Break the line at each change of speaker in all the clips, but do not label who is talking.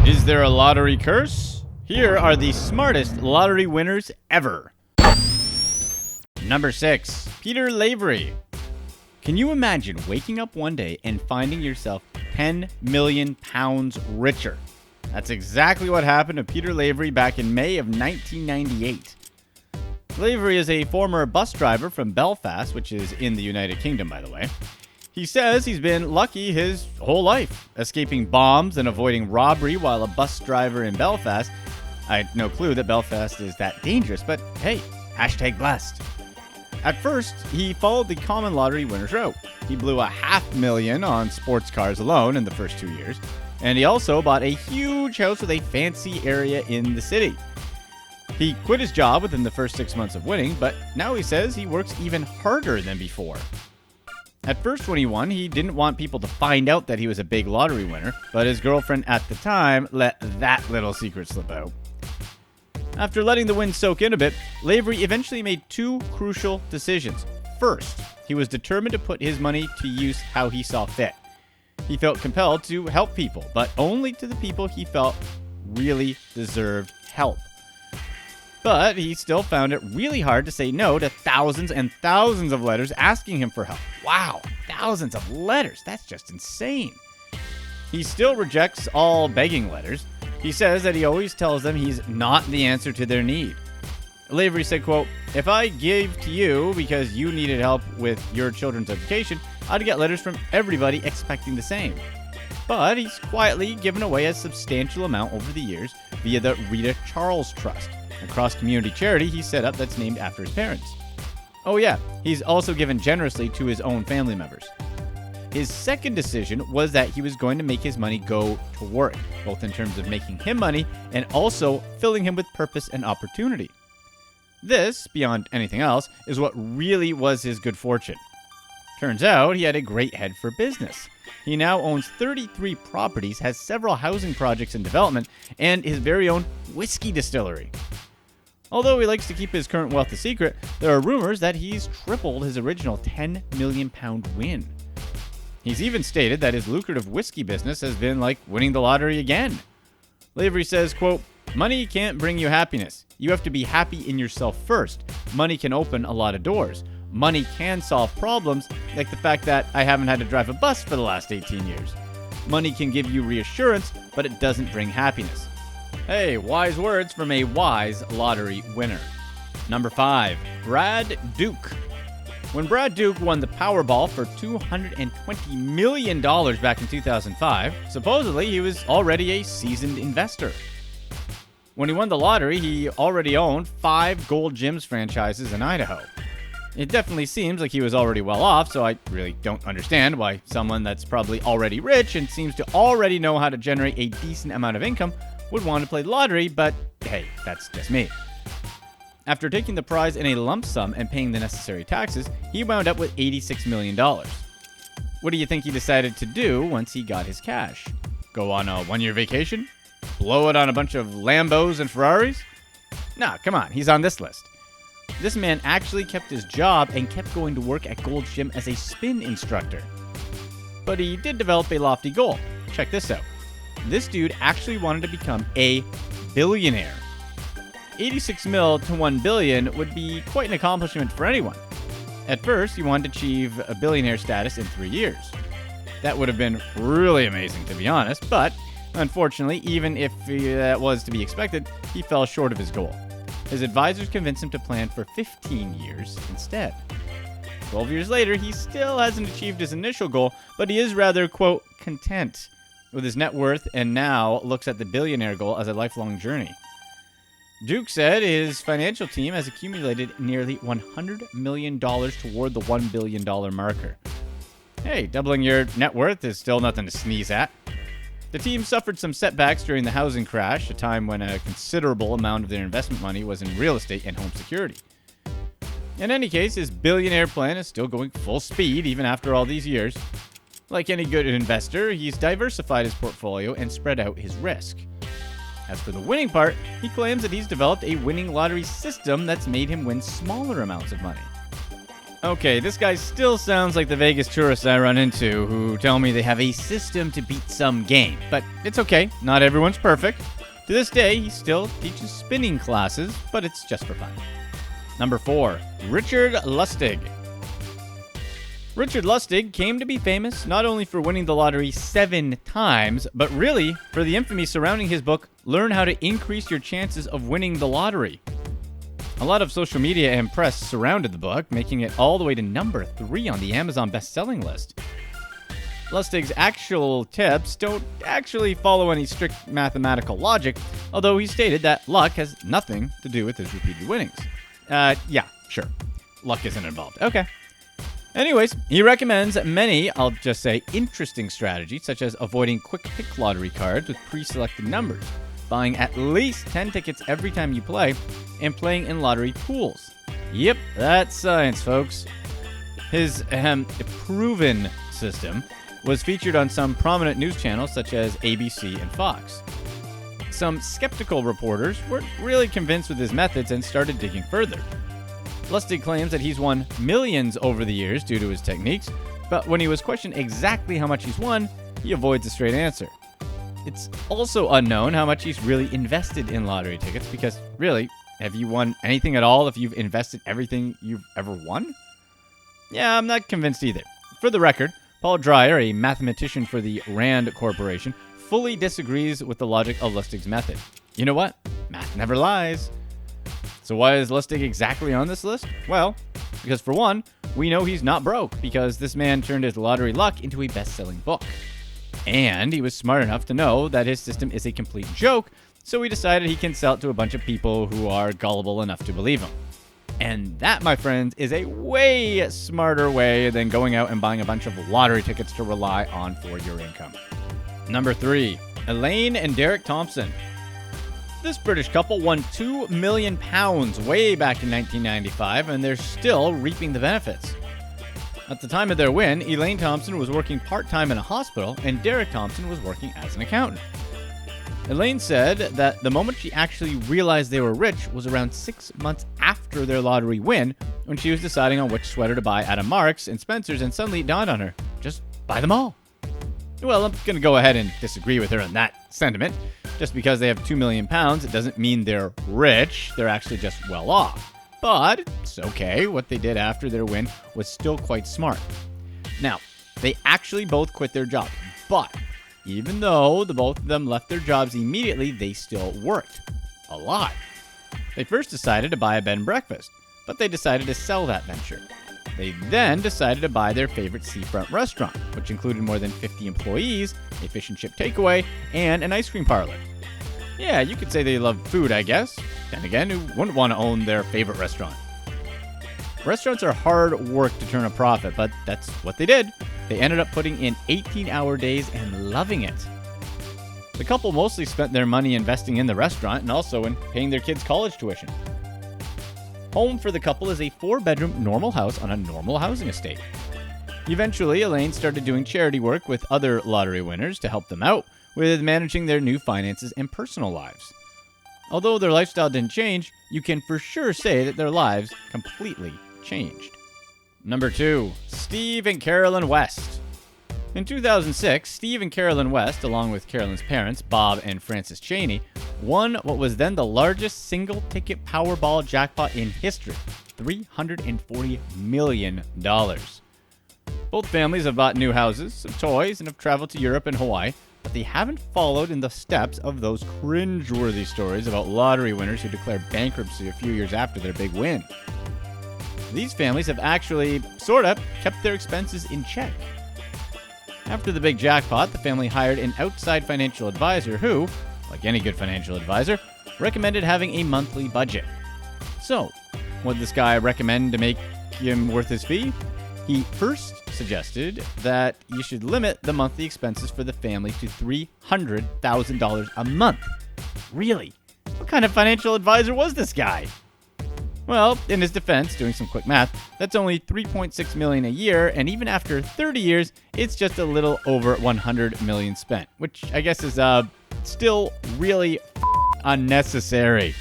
Is there a lottery curse? Here are the smartest lottery winners ever. Number 6, Peter Lavery. Can you imagine waking up one day and finding yourself 10 million pounds richer? That's exactly what happened to Peter Lavery back in May of 1998. Lavery is a former bus driver from Belfast, which is in the United Kingdom, by the way. He says he's been lucky his whole life, escaping bombs and avoiding robbery while a bus driver in Belfast. I had no clue that Belfast is that dangerous, but hey, #blessed. At first, he followed the common lottery winner's route. He blew $500,000 on sports cars alone in the first 2 years, and he also bought a huge house with a fancy area in the city. He quit his job within the first 6 months of winning, but now he says he works even harder than before. At first, when he won, he didn't want people to find out that he was a big lottery winner, but his girlfriend at the time let that little secret slip out. After letting the win soak in a bit, Lavery eventually made 2 crucial decisions. First, he was determined to put his money to use how he saw fit. He felt compelled to help people, but only to the people he felt really deserved help. But he still found it really hard to say no to thousands and thousands of letters asking him for help. Wow, thousands of letters. That's just insane. He still rejects all begging letters. He says that he always tells them he's not the answer to their need. Lavery said, quote, "If I gave to you because you needed help with your children's education, I'd get letters from everybody expecting the same." But he's quietly given away a substantial amount over the years via the Rita Charles Trust, a cross-community charity he set up that's named after his parents. Oh yeah, he's also given generously to his own family members. His second decision was that he was going to make his money go to work, both in terms of making him money and also filling him with purpose and opportunity. This, beyond anything else, is what really was his good fortune. Turns out he had a great head for business. He now owns 33 properties, has several housing projects in development, and his very own whiskey distillery. Although he likes to keep his current wealth a secret, there are rumors that he's tripled his original 10 million pound win. He's even stated that his lucrative whiskey business has been like winning the lottery again. Lavery says, quote, "Money can't bring you happiness. You have to be happy in yourself first. Money can open a lot of doors. Money can solve problems, like the fact that I haven't had to drive a bus for the last 18 years. Money can give you reassurance, but it doesn't bring happiness." Hey, wise words from a wise lottery winner. Number 5, Brad Duke. When Brad Duke won the Powerball for $220 million back in 2005, supposedly he was already a seasoned investor. When he won the lottery, he already owned 5 Gold Gyms franchises in Idaho. It definitely seems like he was already well off, so I really don't understand why someone that's probably already rich and seems to already know how to generate a decent amount of income would want to play the lottery, but hey, that's just me. After taking the prize in a lump sum and paying the necessary taxes, he wound up with $86 million. What do you think he decided to do once he got his cash? Go on a 1-year vacation? Blow it on a bunch of Lambos and Ferraris? Nah, come on, he's on this list. This man actually kept his job and kept going to work at Gold's Gym as a spin instructor. But he did develop a lofty goal. Check this out. This dude actually wanted to become a billionaire. 86 mil to 1 billion would be quite an accomplishment for anyone. At first, he wanted to achieve a billionaire status in 3 years. That would have been really amazing, to be honest, but unfortunately, even if that was to be expected, he fell short of his goal. His advisors convinced him to plan for 15 years instead. 12 years later, he still hasn't achieved his initial goal, but he is rather, quote, content with his net worth and now looks at the billionaire goal as a lifelong journey. Duke said his financial team has accumulated nearly $100 million toward the $1 billion marker. Hey, doubling your net worth is still nothing to sneeze at. The team suffered some setbacks during the housing crash, a time when a considerable amount of their investment money was in real estate and home security. In any case, his billionaire plan is still going full speed even after all these years. Like any good investor, he's diversified his portfolio and spread out his risk. As for the winning part, he claims that he's developed a winning lottery system that's made him win smaller amounts of money. Okay, this guy still sounds like the Vegas tourists I run into who tell me they have a system to beat some game. But it's okay, not everyone's perfect. To this day, he still teaches spinning classes, but it's just for fun. Number 4, Richard Lustig. Richard Lustig came to be famous not only for winning the lottery 7 times, but really for the infamy surrounding his book, Learn How to Increase Your Chances of Winning the Lottery. A lot of social media and press surrounded the book, making it all the way to number 3 on the Amazon best-selling list. Lustig's actual tips don't actually follow any strict mathematical logic, although he stated that luck has nothing to do with his repeated winnings. Yeah, sure. Luck isn't involved. Okay. Anyways, he recommends many, I'll just say, interesting strategies, such as avoiding quick pick lottery cards with pre-selected numbers, buying at least 10 tickets every time you play, and playing in lottery pools. Yep, that's science, folks. His proven system was featured on some prominent news channels such as ABC and Fox. Some skeptical reporters weren't really convinced with his methods and started digging further. Lustig claims that he's won millions over the years due to his techniques, but when he was questioned exactly how much he's won, he avoids a straight answer. It's also unknown how much he's really invested in lottery tickets because, really, have you won anything at all if you've invested everything you've ever won? Yeah, I'm not convinced either. For the record, Paul Dreyer, a mathematician for the Rand Corporation, fully disagrees with the logic of Lustig's method. You know what? Math never lies. So why is Lustig exactly on this list? Well, because for one, we know he's not broke because this man turned his lottery luck into a best-selling book. And he was smart enough to know that his system is a complete joke, so he decided he can sell it to a bunch of people who are gullible enough to believe him. And that, my friends, is a way smarter way than going out and buying a bunch of lottery tickets to rely on for your income. Number 3, Elaine and Derrick Thompson. This British couple won £2 million way back in 1995, and they're still reaping the benefits. At the time of their win, Elaine Thompson was working part-time in a hospital, and Derrick Thompson was working as an accountant. Elaine said that the moment she actually realized they were rich was around 6 months after their lottery win, when she was deciding on which sweater to buy at a Marks and Spencer's, and suddenly it dawned on her, just buy them all. Well, I'm going to go ahead and disagree with her on that sentiment. Just because they have £2 million, it doesn't mean they're rich. They're actually just well off. But it's okay. What they did after their win was still quite smart. Now, they actually both quit their jobs. But even though the both of them left their jobs immediately, they still worked. A lot. They first decided to buy a bed and breakfast, but they decided to sell that venture. They then decided to buy their favorite seafront restaurant, which included more than 50 employees, a fish and chip takeaway, and an ice cream parlor. Yeah, you could say they love food, I guess. Then again, who wouldn't want to own their favorite restaurant? Restaurants are hard work to turn a profit, but that's what they did. They ended up putting in 18-hour days and loving it. The couple mostly spent their money investing in the restaurant and also in paying their kids' college tuition. Home for the couple is a 4-bedroom normal house on a normal housing estate. Eventually, Elaine started doing charity work with other lottery winners to help them out with managing their new finances and personal lives. Although their lifestyle didn't change, you can for sure say that their lives completely changed. Number 2, Steve and Carolyn West. In 2006, Steve and Carolyn West, along with Carolyn's parents, Bob and Frances Cheney, won what was then the largest single-ticket Powerball jackpot in history, $340 million. Both families have bought new houses, some toys, and have traveled to Europe and Hawaii, but they haven't followed in the steps of those cringeworthy stories about lottery winners who declared bankruptcy a few years after their big win. These families have actually, kept their expenses in check. After the big jackpot, the family hired an outside financial advisor who, like any good financial advisor, recommended having a monthly budget. So, what did this guy recommend to make him worth his fee? He first suggested that you should limit the monthly expenses for the family to $300,000 a month. Really? What kind of financial advisor was this guy? Well, in his defense, doing some quick math, that's only $3.6 million a year, and even after 30 years, it's just a little over $100 million spent, which I guess is still really unnecessary.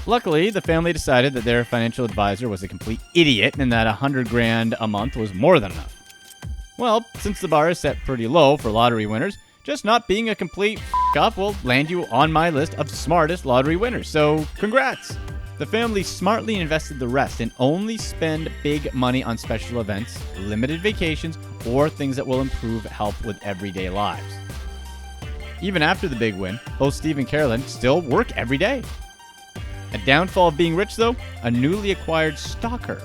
Luckily, the family decided that their financial advisor was a complete idiot and that $100,000 a month was more than enough. Well, since the bar is set pretty low for lottery winners, just not being a complete f*** will land you on my list of smartest lottery winners, so congrats! The family smartly invested the rest and only spend big money on special events, limited vacations, or things that will improve help with everyday lives. Even after the big win, both Steve and Carolyn still work every day. A downfall of being rich, though, a newly acquired stalker.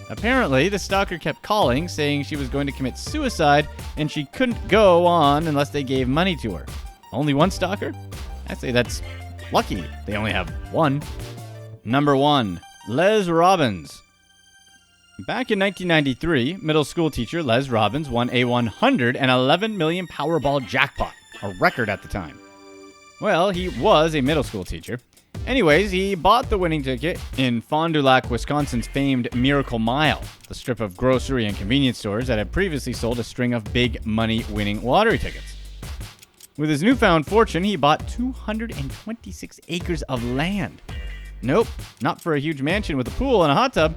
Apparently, the stalker kept calling, saying she was going to commit suicide and she couldn't go on unless they gave money to her. Only one stalker? I'd say that's lucky. They only have one. Number 1. Les Robbins. Back in 1993, middle school teacher Les Robbins won a $111 million Powerball jackpot, a record at the time. Well, he was a middle school teacher. Anyways, he bought the winning ticket in Fond du Lac, Wisconsin's famed Miracle Mile, the strip of grocery and convenience stores that had previously sold a string of big money-winning lottery tickets. With his newfound fortune, he bought 226 acres of land. Nope, not for a huge mansion with a pool and a hot tub,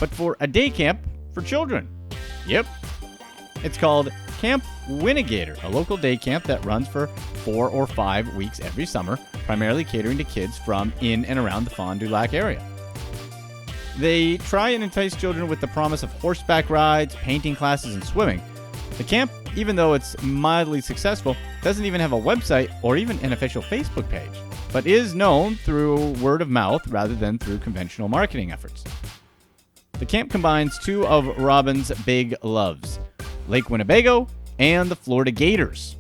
but for a day camp for children. Yep. It's called Camp Winnegator, a local day camp that runs for 4 or 5 weeks every summer, primarily catering to kids from in and around the Fond du Lac area. They try and entice children with the promise of horseback rides, painting classes, and swimming. The camp, even though it's mildly successful, doesn't even have a website or even an official Facebook page, but is known through word of mouth rather than through conventional marketing efforts. The camp combines 2 of Robbins' big loves, Lake Winnebago and the Florida Gators.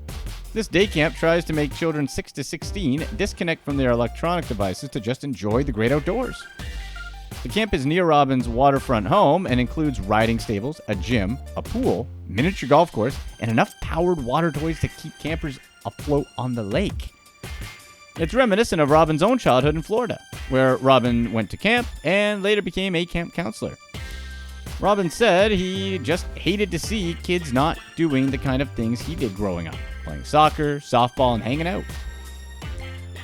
This day camp tries to make children 6 to 16 disconnect from their electronic devices to just enjoy the great outdoors. The camp is near Robbins' waterfront home and includes riding stables, a gym, a pool, miniature golf course, and enough powered water toys to keep campers afloat on the lake. It's reminiscent of Robin's own childhood in Florida, where Robin went to camp and later became a camp counselor. Robin said he just hated to see kids not doing the kind of things he did growing up, playing soccer, softball, and hanging out.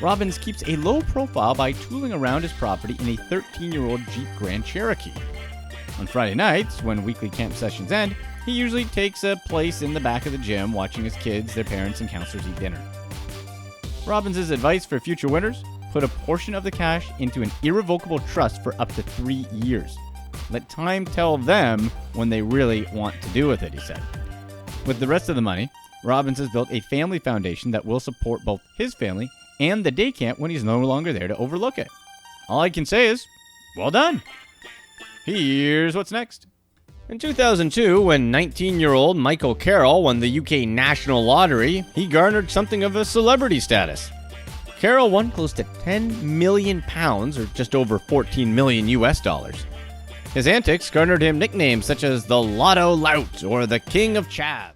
Robbins keeps a low profile by tooling around his property in a 13-year-old Jeep Grand Cherokee. On Friday nights, when weekly camp sessions end, he usually takes a place in the back of the gym watching his kids, their parents, and counselors eat dinner. Robbins' advice for future winners: put a portion of the cash into an irrevocable trust for up to 3 years. Let time tell them when they really want to do with it, he said. With the rest of the money, Robbins has built a family foundation that will support both his family and the day camp when he's no longer there to overlook it. All I can say is, well done. Here's what's next. In 2002, when 19-year-old Michael Carroll won the UK National Lottery, he garnered something of a celebrity status. Carroll won close to £10 million, or just over $14 million US dollars. His antics garnered him nicknames such as the Lotto Lout or the King of Chav.